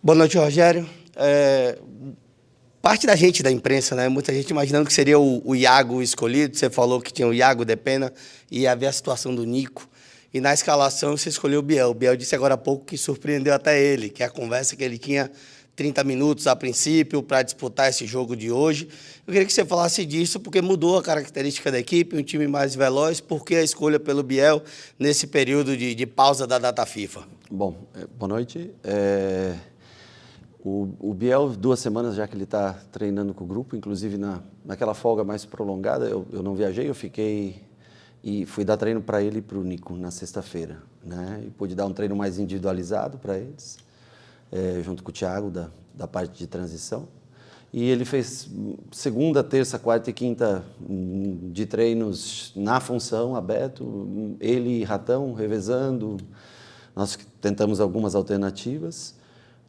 Boa noite, Rogério. Parte da gente da imprensa, né? Muita gente imaginando que seria o Iago escolhido. Você falou que tinha o Iago Depena e ia haver a situação do Nico. E na escalação você escolheu o Biel. O Biel disse agora há pouco que surpreendeu até ele, que a conversa que ele tinha 30 minutos a princípio para disputar esse jogo de hoje. Eu queria que você falasse disso, porque mudou a característica da equipe, um time mais veloz. Por que a escolha pelo Biel nesse período de pausa da data FIFA? Bom, boa noite. O Biel, 2 semanas já que ele está treinando com o grupo, inclusive naquela folga mais prolongada, eu não viajei, eu fiquei e fui dar treino para ele e para o Nico na sexta-feira, né? E pude dar um treino mais individualizado para eles, junto com o Thiago, da parte de transição. E ele fez segunda, terça, quarta e quinta de treinos na função, aberto, ele e Ratão revezando. Nós tentamos algumas alternativas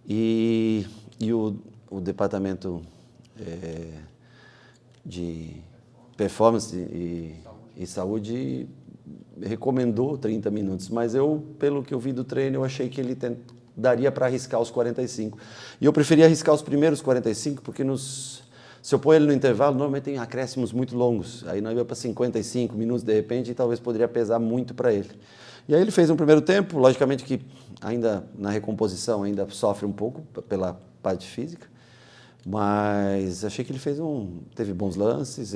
e o departamento de performance e saúde recomendou 30 minutos, mas pelo que eu vi do treino, eu achei que ele daria para arriscar os 45. E eu preferia arriscar os primeiros 45, porque se eu pôr ele no intervalo, normalmente tem acréscimos muito longos. Aí nós ia para 55 minutos de repente e talvez poderia pesar muito para ele. E aí ele fez um primeiro tempo, logicamente que ainda na recomposição ainda sofre um pouco pela parte física, mas achei que ele teve bons lances,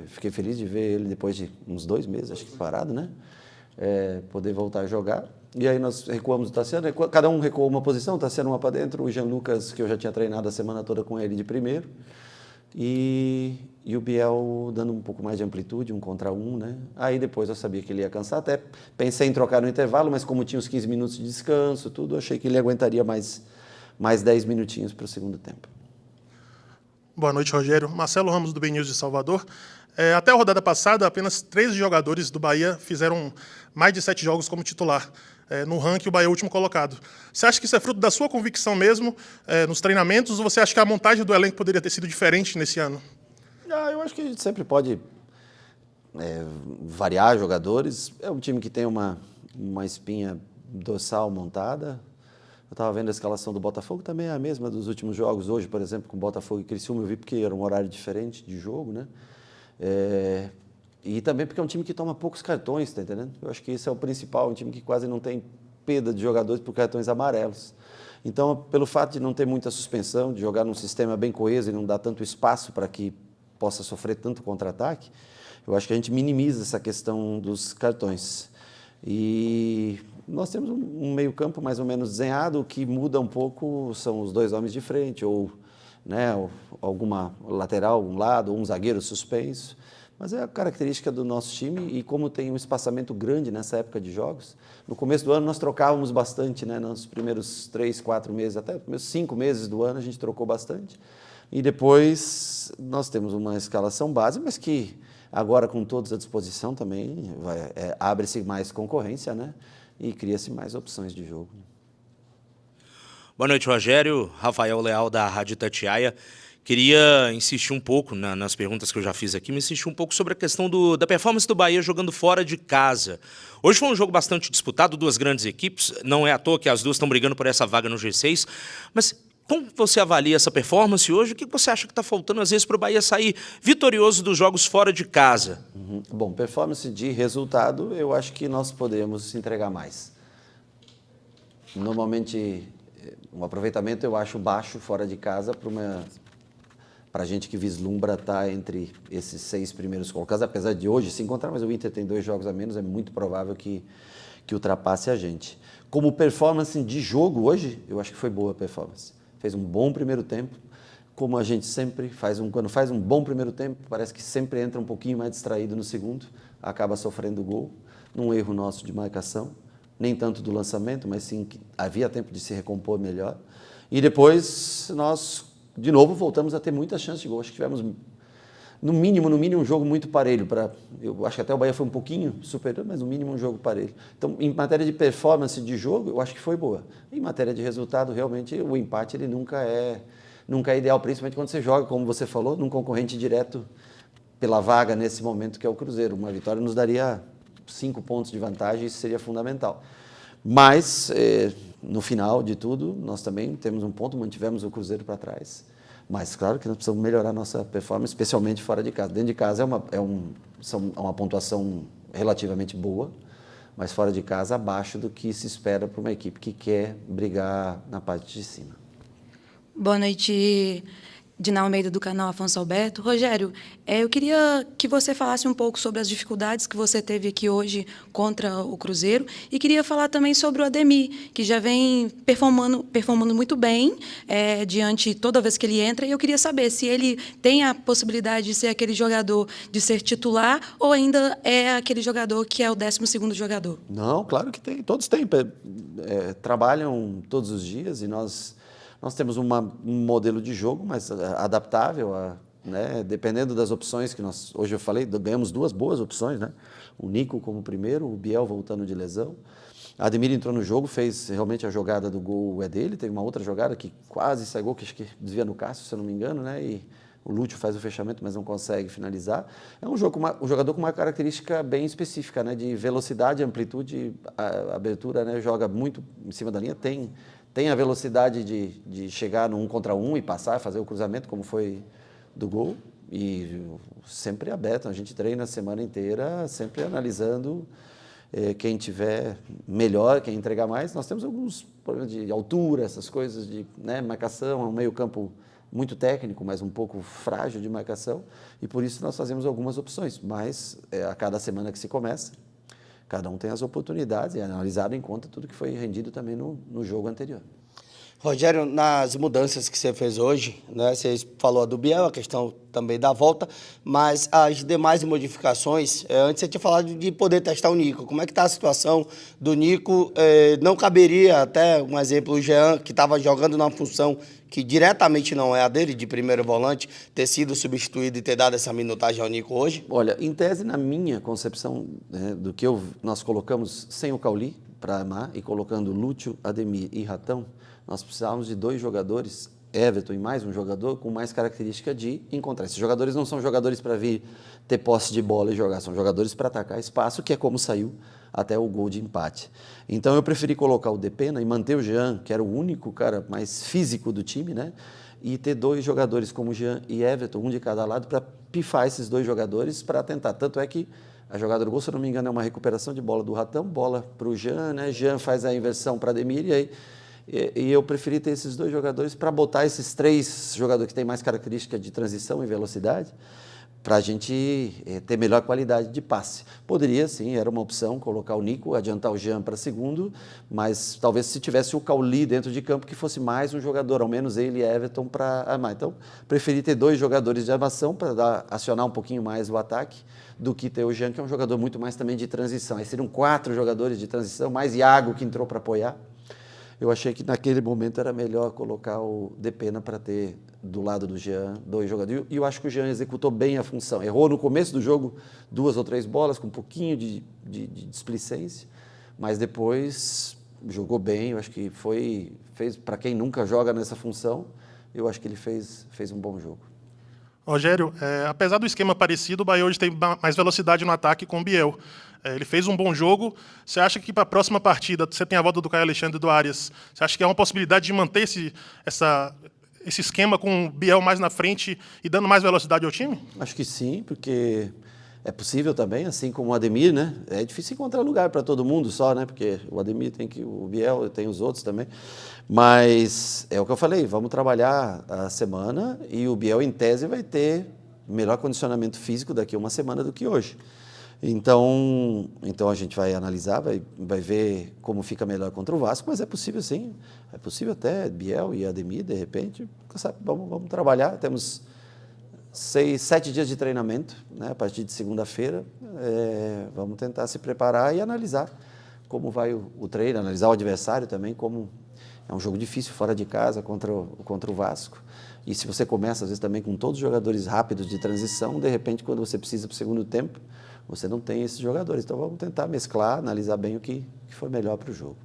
fiquei feliz de ver ele depois de uns 2 meses, acho que parado, né? Poder voltar a jogar. E aí nós recuamos o Tassiano, cada um recuou uma posição, o Tassiano uma para dentro, o Jean Lucas, que eu já tinha treinado a semana toda com ele de primeiro, e o Biel dando um pouco mais de amplitude, 1 contra 1, né? Aí depois eu sabia que ele ia cansar, até pensei em trocar no intervalo, mas como tinha os 15 minutos de descanso, tudo, achei que ele aguentaria mais 10 minutinhos para o segundo tempo. Boa noite, Rogério. Marcelo Ramos, do BNews de Salvador. Até a rodada passada, apenas 13 jogadores do Bahia fizeram mais de 7 jogos como titular. No ranking, o Bahia é o último colocado. Você acha que isso é fruto da sua convicção mesmo, nos treinamentos, ou você acha que a montagem do elenco poderia ter sido diferente nesse ano? Eu acho que a gente sempre pode variar jogadores. É um time que tem uma espinha dorsal montada. Eu estava vendo a escalação do Botafogo, também é a mesma dos últimos jogos. Hoje, por exemplo, com Botafogo e Criciúma, eu vi porque era um horário diferente de jogo, né? E também porque é um time que toma poucos cartões, tá entendendo? Eu acho que esse é o principal, um time que quase não tem perda de jogadores por cartões amarelos. Então, pelo fato de não ter muita suspensão, de jogar num sistema bem coeso e não dar tanto espaço para que possa sofrer tanto contra-ataque, eu acho que a gente minimiza essa questão dos cartões. E nós temos um meio-campo mais ou menos desenhado, o que muda um pouco são os 2 homens de frente, ou alguma lateral, um lado, ou um zagueiro suspenso. Mas é a característica do nosso time e como tem um espaçamento grande nessa época de jogos. No começo do ano nós trocávamos bastante, né? Nos primeiros 3, 4 meses, até os primeiros 5 meses do ano a gente trocou bastante. E depois nós temos uma escalação base, mas que agora com todos à disposição também abre-se mais concorrência, né? E cria-se mais opções de jogo. Boa noite, Rogério. Rafael Leal, da Rádio Itatiaia. Queria insistir um pouco nas perguntas que eu já fiz aqui, mas insistir um pouco sobre a questão da performance do Bahia jogando fora de casa. Hoje foi um jogo bastante disputado, 2 grandes equipes, não é à toa que as duas estão brigando por essa vaga no G6, mas como você avalia essa performance hoje? O que você acha que está faltando, às vezes, para o Bahia sair vitorioso dos jogos fora de casa? Bom, performance de resultado, eu acho que nós podemos entregar mais. Normalmente, um aproveitamento eu acho baixo fora de casa para a gente que vislumbra estar entre esses 6 primeiros colocados, apesar de hoje se encontrar, mas o Inter tem 2 jogos a menos, é muito provável que ultrapasse a gente. Como performance de jogo hoje, eu acho que foi boa a performance. Fez um bom primeiro tempo, como a gente sempre faz, quando faz um bom primeiro tempo, parece que sempre entra um pouquinho mais distraído no segundo, acaba sofrendo gol, num erro nosso de marcação, nem tanto do lançamento, mas sim que havia tempo de se recompor melhor. E depois nós, de novo, voltamos a ter muitas chances de gol. Acho que tivemos, no mínimo, um jogo muito parelho. Eu acho que até o Bahia foi um pouquinho superior, mas no mínimo um jogo parelho. Então, em matéria de performance de jogo, eu acho que foi boa. Em matéria de resultado, realmente, o empate ele nunca é ideal, principalmente quando você joga, como você falou, num concorrente direto pela vaga nesse momento, que é o Cruzeiro. Uma vitória nos daria 5 pontos de vantagem, isso seria fundamental. Mas, no final de tudo, nós também temos um ponto, mantivemos o Cruzeiro para trás. Mas, claro que nós precisamos melhorar nossa performance, especialmente fora de casa. Dentro de casa é uma pontuação relativamente boa, mas fora de casa abaixo do que se espera para uma equipe que quer brigar na parte de cima. Boa noite, Dina Almeida, do canal Afonso Alberto. Rogério, eu queria que você falasse um pouco sobre as dificuldades que você teve aqui hoje contra o Cruzeiro e queria falar também sobre o Ademir, que já vem performando muito bem diante toda vez que ele entra. E eu queria saber se ele tem a possibilidade de ser aquele jogador, de ser titular, ou ainda é aquele jogador que é o 12º jogador. Não, claro que tem. Todos têm. Trabalham todos os dias e nós temos um modelo de jogo mais adaptável, né? Dependendo das opções que hoje eu falei, ganhamos 2 boas opções, né? O Nico como primeiro, o Biel voltando de lesão. A Ademir entrou no jogo, fez realmente a jogada do gol dele, teve uma outra jogada que quase sai gol, que acho que desvia no Cássio, se eu não me engano, né? E o Lúcio faz o fechamento, mas não consegue finalizar. É um jogador com uma característica bem específica, né? De velocidade, amplitude, abertura, né? Joga muito em cima da linha, tem a velocidade de chegar no 1 contra 1 e passar, fazer o cruzamento, como foi do gol. E sempre aberto, a gente treina a semana inteira, sempre analisando quem tiver melhor, quem entregar mais. Nós temos alguns problemas de altura, essas coisas de marcação, é um meio-campo muito técnico, mas um pouco frágil de marcação. E por isso nós fazemos algumas opções. Mas a cada semana que se começa, cada um tem as oportunidades e é analisado em conta tudo que foi rendido também no jogo anterior. Rogério, nas mudanças que você fez hoje, né, você falou do Biel, a questão também da volta, mas as demais modificações, antes você tinha falado de poder testar o Nico. Como é que está a situação do Nico? Não caberia, até um exemplo, o Jean, que estava jogando numa função que diretamente não é a dele, de primeiro volante, ter sido substituído e ter dado essa minutagem ao Nico hoje? Olha, em tese, na minha concepção, do que nós colocamos sem o Cauli para armar e colocando Lúcio, Ademir e Ratão, nós precisávamos de 2 jogadores, Everton e mais um jogador, com mais característica de encontrar. Esses jogadores não são jogadores para vir ter posse de bola e jogar, são jogadores para atacar espaço, que é como saiu até o gol de empate. Então eu preferi colocar o Depena e manter o Jean, que era o único cara mais físico do time, né? E ter 2 jogadores como Jean e Everton, um de cada lado, para pifar esses 2 jogadores para tentar. Tanto é que a jogada do gol, se eu não me engano, é uma recuperação de bola do Ratão, bola para o Jean, né? Jean faz a inversão para Ademir e eu preferi ter esses 2 jogadores para botar esses 3 jogadores que têm mais característica de transição e velocidade para a gente ter melhor qualidade de passe. Poderia, sim, era uma opção, colocar o Nico, adiantar o Jean para segundo, mas talvez se tivesse o Cauli dentro de campo, que fosse mais um jogador, ao menos ele e Everton para armar. Então, preferi ter 2 jogadores de armação para acionar um pouquinho mais o ataque, do que ter o Jean, que é um jogador muito mais também de transição. Aí seriam 4 jogadores de transição, mais Iago, que entrou para apoiar. Eu achei que naquele momento era melhor colocar o Depena para ter do lado do Jean 2 jogadores. E eu acho que o Jean executou bem a função. Errou no começo do jogo 2 ou 3 bolas, com um pouquinho de displicência, mas depois jogou bem. Eu acho que fez para quem nunca joga nessa função, eu acho que ele fez um bom jogo. Rogério, apesar do esquema parecido, o Bahia hoje tem mais velocidade no ataque com o Biel. Ele fez um bom jogo. Você acha que para a próxima partida, você tem a volta do Caio Alexandre e do Arias, você acha que há uma possibilidade de manter esse esquema com o Biel mais na frente e dando mais velocidade ao time? Acho que sim, porque é possível também, assim como o Ademir, né? É difícil encontrar lugar para todo mundo só, né? Porque o Ademir o Biel tem os outros também. Mas é o que eu falei, vamos trabalhar a semana e o Biel, em tese, vai ter melhor condicionamento físico daqui a uma semana do que hoje. Então a gente vai analisar, vai ver como fica melhor contra o Vasco, mas é possível sim, é possível até Biel e Ademir, de repente, sabe, vamos trabalhar, temos 7 dias de treinamento, né, a partir de segunda-feira, vamos tentar se preparar e analisar como vai o treino, analisar o adversário também, como é um jogo difícil fora de casa contra o Vasco. E se você começa, às vezes, também com todos os jogadores rápidos de transição, de repente, quando você precisa para o segundo tempo, você não tem esses jogadores. Então, vamos tentar mesclar, analisar bem o que for melhor para o jogo.